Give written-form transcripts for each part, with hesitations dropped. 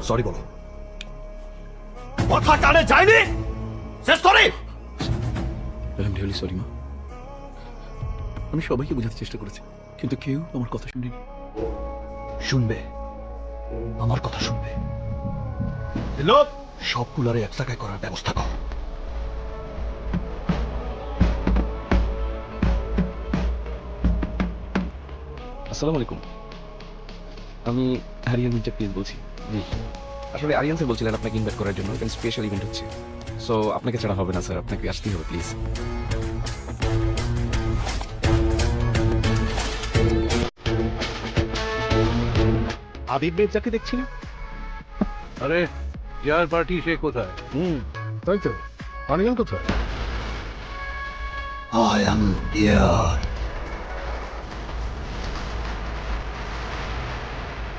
Sorry বলো। কথা কানে যায়নি? সে sorry. I am really sorry মা। আমি সবাইকে বোঝাতে চেষ্টা করেছি, কিন্তু কেউ আমার কথা শুনেনি। শুনবে, আমার কথা শুনবে। লোক সবগুলারে এক জায়গায় করার ব্যবস্থা কর। আসসালামু আলাইকুম, আমি আরিয়ান মির্জা প্লিজ বলছি। জি, আসলে আরিয়ান স্যার বলছিলেন আপনাকে ইনভাইট করার জন্য, এখানে স্পেশাল ইভেন্ট হচ্ছে। সো আপনাকে ছাড়া হবে না স্যার, আপনাকে আসতেই হবে প্লিজ। আবির মির্জাকে দেখছি না। আরে যার পার্টি সে কোথায়? তাই তো, আরিয়ান কোথায়? I am here.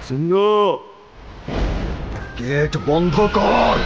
সিংহ, গেট বন্ধ কর।